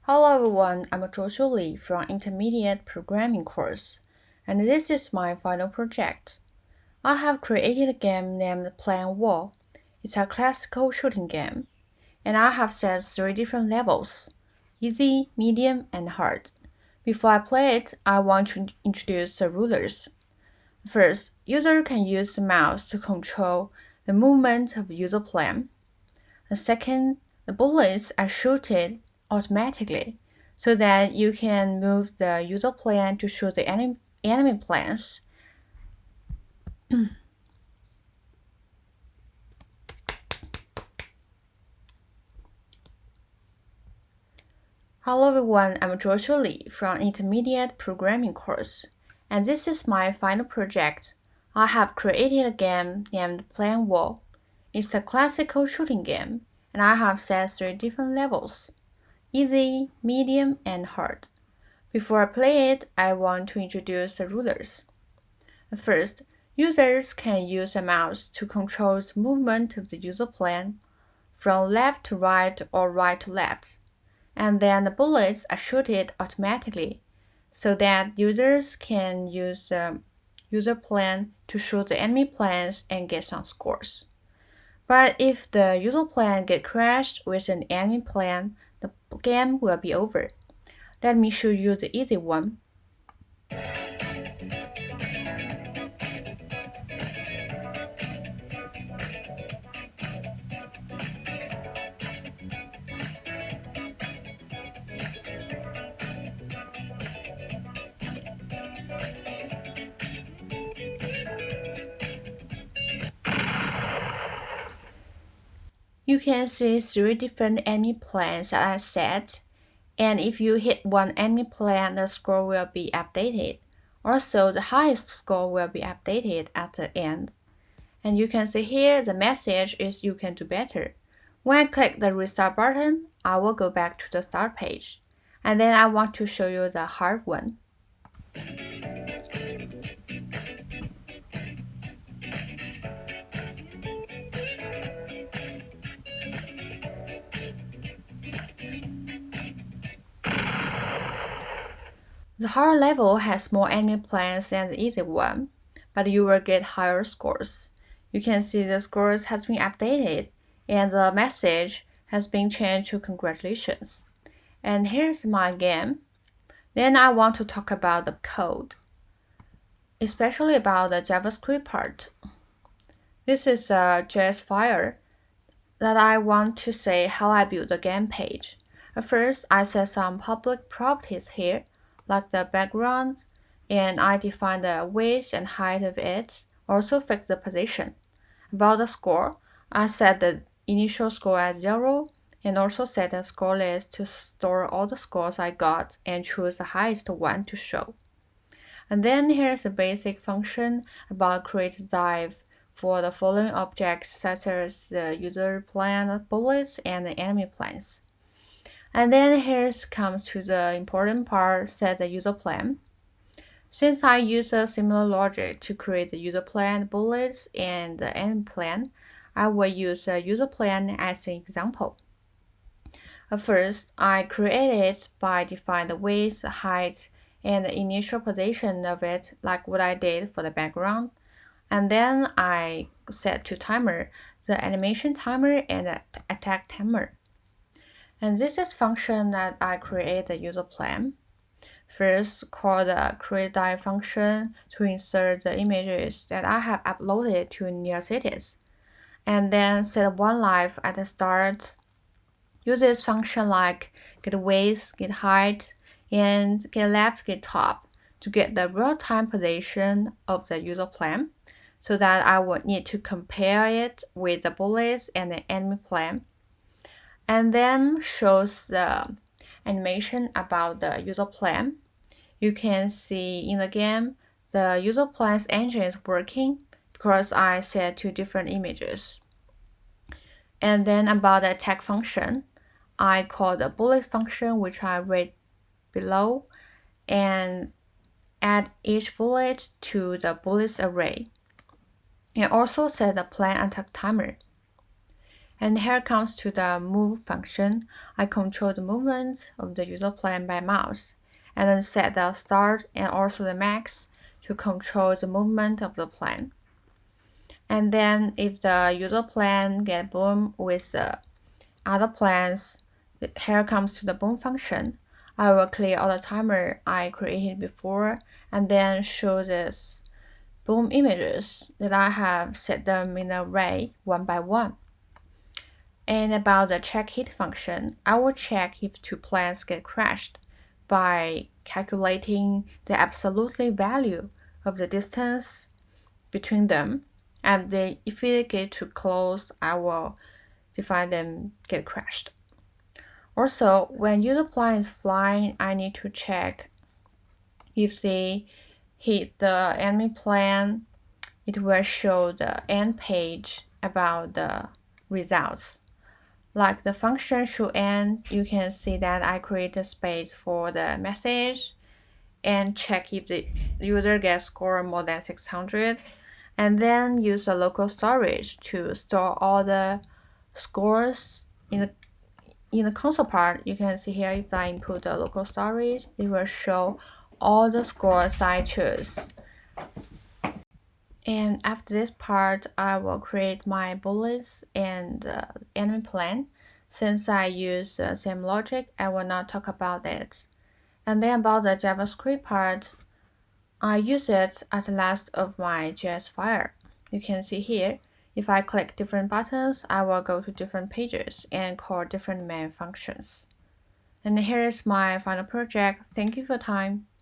Hello everyone, I'm Joshua Lee from Intermediate Programming course, and this is my final project. I have created a game named Plan War. It's a classical shooting game, and I have set 3 different levels: easy, medium, and hard. Before I play it, I want to introduce the rulers. First, user can use the mouse to control the movement of user plan. The second, the bullets are shooted automatically so that you can move the user plan to shoot the enemy plans. Hello everyone, I'm Joshua Lee from Intermediate Programming course, and this is my final project. I have created a game named Plan War. It's a classical shooting game, and I have set 3 different levels: easy, medium, and hard. Before I play it, I want to introduce the rulers. First, users can use a mouse to control the movement of the user plan from left to right or right to left, and then the bullets are shooted automatically so that users can use the user plan to shoot the enemy plans and get some scores. But if the user plan gets crashed with an enemy plan, the game will be over. Let me show you the easy one. You can see 3 different enemy plans that are set, and if you hit one enemy plan, the score will be updated. Also, the highest score will be updated at the end. And you can see here the message is you can do better. When I click the restart button, I will go back to the start page. And then I want to show you the hard one. The hard level has more enemy plans than the easy one, but you will get higher scores. You can see the scores has been updated and the message has been changed to congratulations. And here's my game. Then I want to talk about the code, especially about the JavaScript part. This is a JS file that I want to say how I build the game page. First, I set some public properties here, like the background, and I define the width and height of it, also fix the position. About the score, I set the initial score as 0, and also set a score list to store all the scores I got and choose the highest one to show. And then here's a basic function about create div for the following objects such as the user plan bullets and the enemy plans. And then here comes to the important part, set the user plan. Since I use a similar logic to create the user plan bullets and the enemy plan, I will use a user plan as an example. First, I create it by defining the width, height, and the initial position of it, like what I did for the background. And then I set to timer the animation timer and the attack timer. And this is function that I create the user plan. First, call the createDiv function to insert the images that I have uploaded to Neocities. And then set one live at the start. Use this function like get width, get height, and get left, get top to get the real-time position of the user plan, so that I would need to compare it with the bullets and the enemy plan. And then shows the animation about the user plan. You can see in the game the user plan's engine is working because I set 2 different images. And then about the attack function, I call the bullet function, which I read below, and add each bullet to the bullets array. And also set the plan attack timer. And here comes to the move function. I control the movement of the user plan by mouse, and then set the start and also the max to control the movement of the plan. And then if the user plan get boom with the other plans, here comes to the boom function. I will clear all the timer I created before and then show this boom images that I have set them in an array one by one. And about the check hit function, I will check if two plans get crashed by calculating the absolute value of the distance between them. And if they get too close, I will define them get crashed. Also, when user plan is flying, I need to check if they hit the enemy plan, it will show the end page about the results. Like the function should end, you can see that I create a space for the message and check if the user gets score more than 600, and then use the local storage to store all the scores in the console part. You can see here if I input the local storage, it will show all the scores I choose. And after this part, I will create my bullets and enemy plan. Since I use the same logic, I will not talk about it. And then about the JavaScript part, I use it at the last of my JS file. You can see here, if I click different buttons, I will go to different pages and call different main functions. And here is my final project. Thank you for your time.